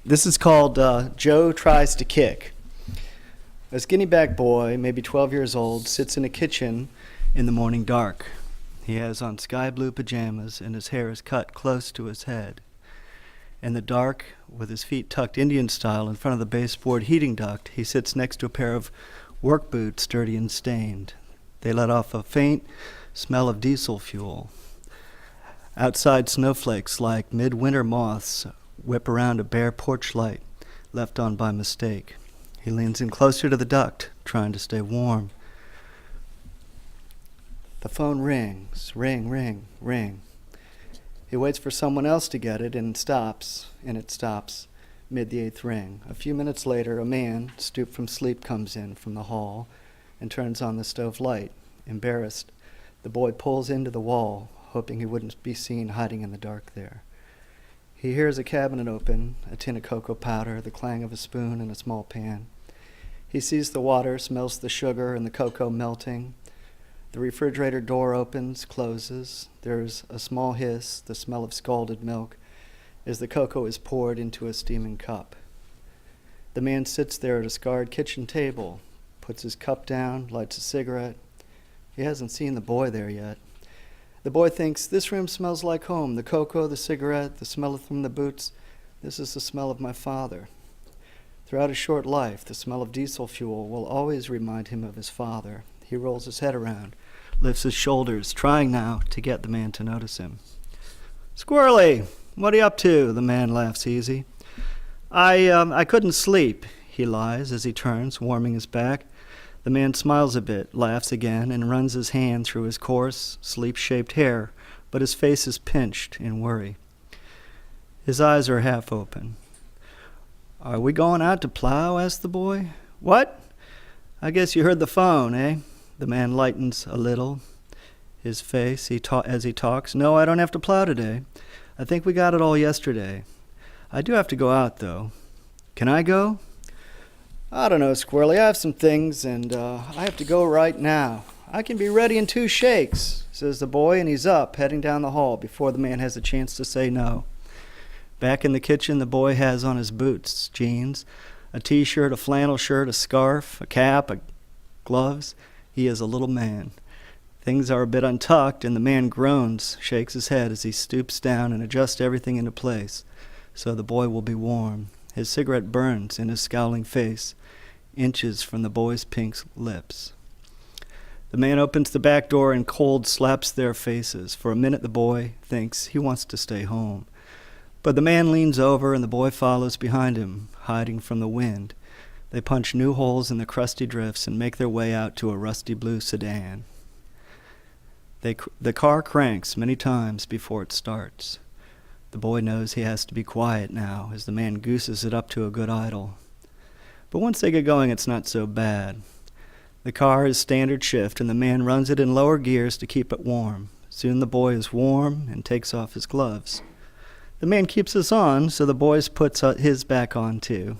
This is called Joe Tries to Kick. A skinny back boy, maybe 12 years old, sits in a kitchen in the morning dark. He has on sky blue pajamas and his hair is cut close to his head. In the dark, with his feet tucked Indian style in front of the baseboard heating duct, he sits next to a pair of work boots, dirty and stained. They let off a faint smell of diesel fuel. Outside, snowflakes like midwinter moths whip around a bare porch light left on by mistake. He leans in closer to the duct, trying to stay warm. The phone rings. Ring, ring, ring. He waits for someone else to get it and it stops mid the eighth ring. A few minutes later, a man, stooped from sleep, comes in from the hall and turns on the stove light. Embarrassed, the boy pulls into the wall, hoping he wouldn't be seen hiding in the dark there. He hears a cabinet open, a tin of cocoa powder, the clang of a spoon in a small pan. He sees the water, smells the sugar and the cocoa melting. The refrigerator door opens, closes. There's a small hiss, the smell of scalded milk, as the cocoa is poured into a steaming cup. The man sits there at a scarred kitchen table, puts his cup down, lights a cigarette. He hasn't seen the boy there yet. The boy thinks, this room smells like home. The cocoa, the cigarette, the smell from the boots. This is the smell of my father. Throughout his short life, the smell of diesel fuel will always remind him of his father. He rolls his head around, lifts his shoulders, trying now to get the man to notice him. Squirrely, what are you up to? The man laughs easy. I couldn't sleep, he lies as he turns, warming his back. The man smiles a bit, laughs again, and runs his hand through his coarse, sleep-shaped hair, but his face is pinched in worry. His eyes are half open. Are we going out to plow? Asked the boy. What? I guess you heard the phone, eh? The man lightens a little. His face, as he talks. No, I don't have to plow today. I think we got it all yesterday. I do have to go out, though. Can I go? I don't know, Squirrely. I have some things, and I have to go right now. I can be ready in 2 shakes, says the boy, and he's up, heading down the hall before the man has a chance to say no. Back in the kitchen, the boy has on his boots, jeans, a t-shirt, a flannel shirt, a scarf, a cap, gloves. He is a little man. Things are a bit untucked, and the man groans, shakes his head as he stoops down and adjusts everything into place, so the boy will be warm. His cigarette burns in his scowling face, inches from the boy's pink lips. The man opens the back door and cold slaps their faces. For a minute the boy thinks he wants to stay home. But the man leans over and the boy follows behind him, hiding from the wind. They punch new holes in the crusty drifts and make their way out to a rusty blue sedan. The car cranks many times before it starts. The boy knows he has to be quiet now as the man gooses it up to a good idle. But once they get going, it's not so bad. The car is standard shift, and the man runs it in lower gears to keep it warm. Soon the boy is warm and takes off his gloves. The man keeps his on, so the boy puts his back on too.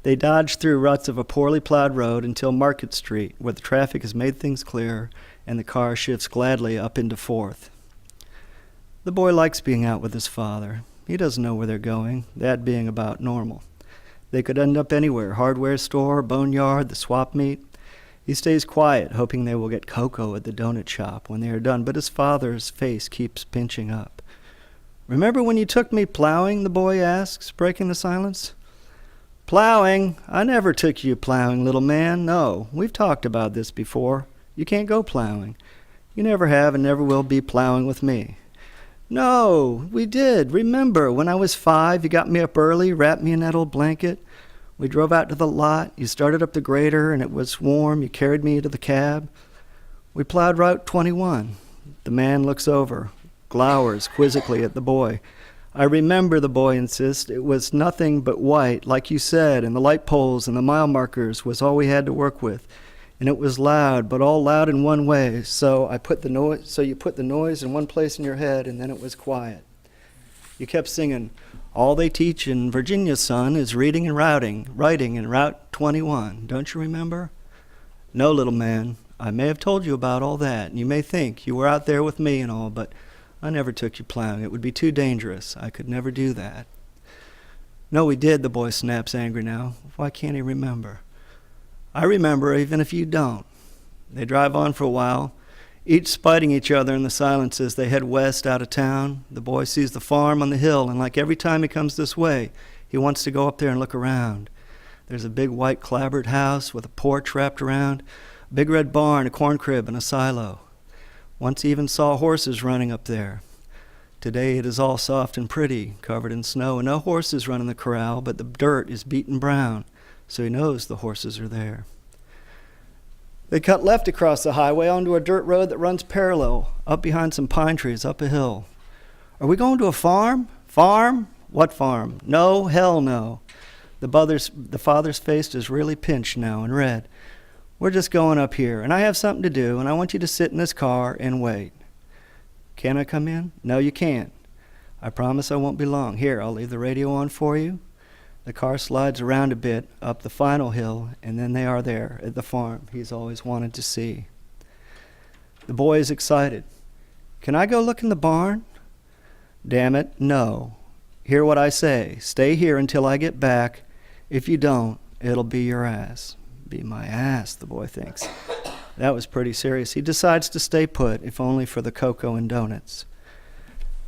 They dodge through ruts of a poorly plowed road until Market Street, where the traffic has made things clear, and the car shifts gladly up into 4th. The boy likes being out with his father. He doesn't know where they're going, that being about normal. They could end up anywhere, hardware store, boneyard, the swap meet. He stays quiet, hoping they will get cocoa at the donut shop when they are done, but his father's face keeps pinching up. Remember when you took me plowing? The boy asks, breaking the silence. Plowing? I never took you plowing, little man. No, we've talked about this before. You can't go plowing. You never have and never will be plowing with me. No, we did. Remember, when I was 5, you got me up early, wrapped me in that old blanket. We drove out to the lot. You started up the grader, and it was warm. You carried me to the cab. We plowed Route 21. The man looks over, glowers quizzically at the boy. I remember, the boy insists. It was nothing but white, like you said, and the light poles and the mile markers was all we had to work with. And it was loud, but all loud in one way. So you put the noise in one place in your head, and then it was quiet. You kept singing, all they teach in Virginia, son, is reading and writing in Route 21. Don't you remember? No, little man. I may have told you about all that, and you may think you were out there with me and all, but I never took you plowing. It would be too dangerous. I could never do that. No, we did, the boy snaps, angry now. Why can't he remember? I remember, even if you don't. They drive on for a while, each spiting each other in the silence as they head west out of town. The boy sees the farm on the hill, and like every time he comes this way, he wants to go up there and look around. There's a big white clapboard house with a porch wrapped around, a big red barn, a corn crib, and a silo. Once he even saw horses running up there. Today it is all soft and pretty, covered in snow, and no horses run in the corral, but the dirt is beaten brown, so he knows the horses are there. They cut left across the highway onto a dirt road that runs parallel, up behind some pine trees, up a hill. Are we going to a farm? Farm? What farm? No, hell no. The father's face is really pinched now and red. We're just going up here, and I have something to do, and I want you to sit in this car and wait. Can I come in? No, you can't. I promise I won't be long. Here, I'll leave the radio on for you. The car slides around a bit up the final hill, and then they are there at the farm he's always wanted to see. The boy is excited. Can I go look in the barn? Damn it, no. Hear what I say. Stay here until I get back. If you don't, it'll be your ass. Be my ass, the boy thinks. That was pretty serious. He decides to stay put, if only for the cocoa and donuts.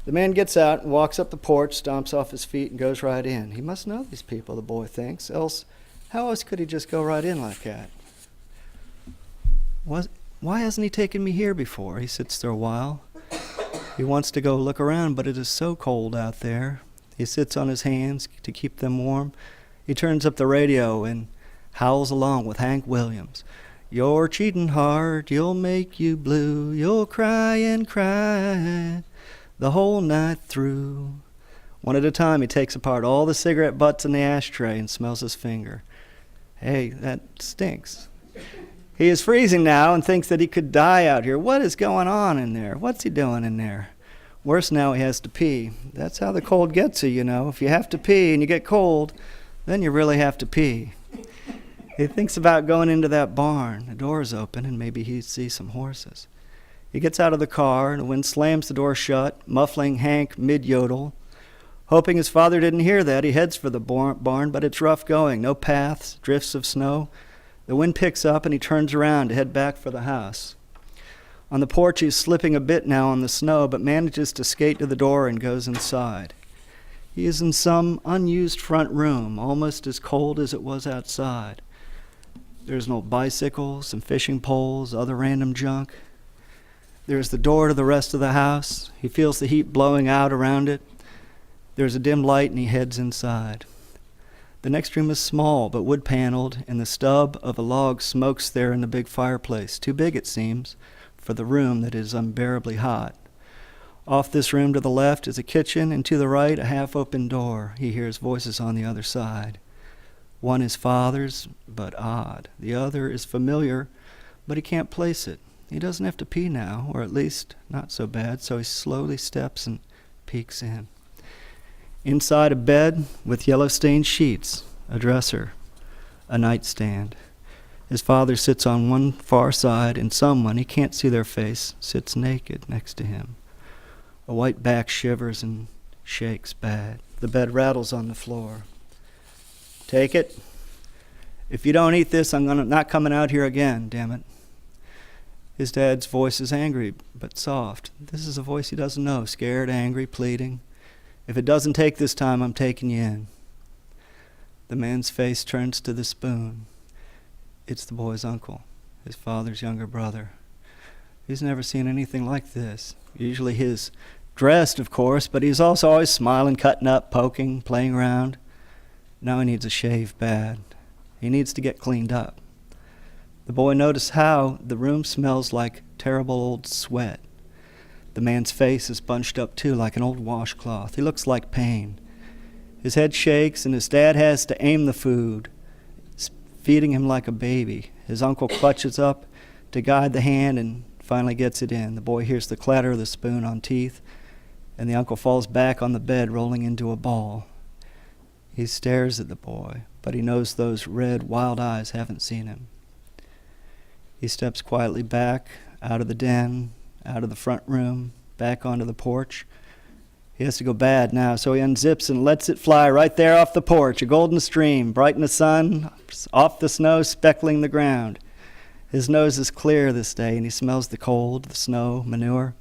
The man gets out and walks up the porch, stomps off his feet, and goes right in. He must know these people, the boy thinks. How else could he just go right in like that? Why hasn't he taken me here before? He sits there a while. He wants to go look around, but it is so cold out there. He sits on his hands to keep them warm. He turns up the radio and howls along with Hank Williams. Your cheating heart, you'll make you blue. You'll cry and cry the whole night through. One at a time, he takes apart all the cigarette butts in the ashtray and smells his finger. Hey, that stinks. He is freezing now and thinks that he could die out here. What is going on in there? What's he doing in there? Worse now, he has to pee. That's how the cold gets you, you know. If you have to pee and you get cold, then you really have to pee. He thinks about going into that barn. The door is open, and maybe he'd see some horses. He gets out of the car, and the wind slams the door shut, muffling Hank mid-yodel. Hoping his father didn't hear that, he heads for the barn, but it's rough going. No paths, drifts of snow. The wind picks up, and he turns around to head back for the house. On the porch, he's slipping a bit now on the snow, but manages to skate to the door and goes inside. He is in some unused front room, almost as cold as it was outside. There's an old bicycle, some fishing poles, other random junk. There's the door to the rest of the house. He feels the heat blowing out around it. There's a dim light, and he heads inside. The next room is small, but wood-paneled, and the stub of a log smokes there in the big fireplace, too big, it seems, for the room that is unbearably hot. Off this room to the left is a kitchen, and to the right a half-open door. He hears voices on the other side. One is father's, but odd. The other is familiar, but he can't place it. He doesn't have to pee now, or at least not so bad, so he slowly steps and peeks in. Inside, a bed with yellow-stained sheets, a dresser, a nightstand. His father sits on one far side, and someone, he can't see their face, sits naked next to him. A white back shivers and shakes bad. The bed rattles on the floor. Take it. If you don't eat this, I'm not coming out here again, damn it. His dad's voice is angry, but soft. This is a voice he doesn't know, scared, angry, pleading. If it doesn't take this time, I'm taking you in. The man's face turns to the spoon. It's the boy's uncle, his father's younger brother. He's never seen anything like this. Usually he's dressed, of course, but he's also always smiling, cutting up, poking, playing around. Now he needs a shave bad. He needs to get cleaned up. The boy noticed how the room smells like terrible old sweat. The man's face is bunched up too, like an old washcloth. He looks like pain. His head shakes, and his dad has to aim the food, feeding him like a baby. His uncle clutches up to guide the hand and finally gets it in. The boy hears the clatter of the spoon on teeth, and the uncle falls back on the bed, rolling into a ball. He stares at the boy, but he knows those red, wild eyes haven't seen him. He steps quietly back, out of the den, out of the front room, back onto the porch. He has to go bad now, so he unzips and lets it fly right there off the porch, a golden stream, bright in the sun, off the snow, speckling the ground. His nose is clear this day, and he smells the cold, the snow, manure.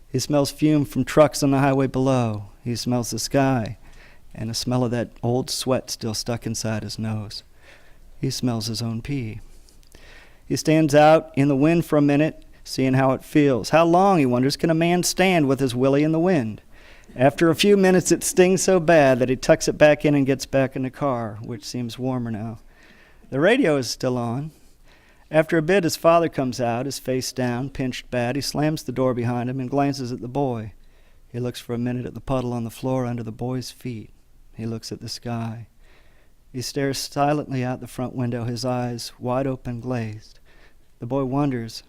He smells fume from trucks on the highway below. He smells the sky, and the smell of that old sweat still stuck inside his nose. He smells his own pee. He stands out in the wind for a minute, seeing how it feels. How long, he wonders, can a man stand with his willy in the wind? After a few minutes, it stings so bad that he tucks it back in and gets back in the car, which seems warmer now. The radio is still on. After a bit, his father comes out, his face down, pinched bad. He slams the door behind him and glances at the boy. He looks for a minute at the puddle on the floor under the boy's feet. He looks at the sky. He stares silently out the front window, his eyes wide open, glazed. The boy wonders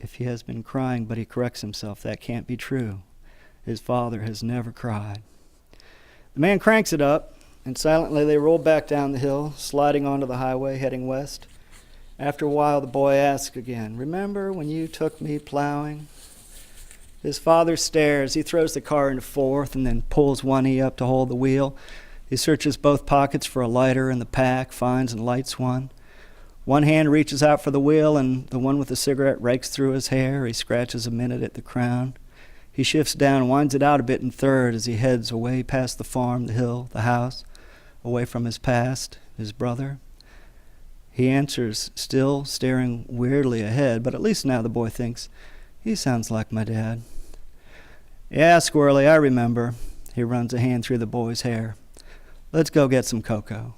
if he has been crying, but he corrects himself. That can't be true. His father has never cried. The man cranks it up, and silently they roll back down the hill, sliding onto the highway, heading west. After a while, the boy asks again, "Remember when you took me plowing?" His father stares. He throws the car into fourth and then pulls one knee up to hold the wheel. He searches both pockets for a lighter in the pack, finds and lights one. One hand reaches out for the wheel, and the one with the cigarette rakes through his hair. He scratches a minute at the crown. He shifts down and winds it out a bit in third as he heads away past the farm, the hill, the house, away from his past, his brother. He answers, still staring weirdly ahead, but at least now the boy thinks, he sounds like my dad. "Yeah, Squirrely, I remember." He runs a hand through the boy's hair. "Let's go get some cocoa."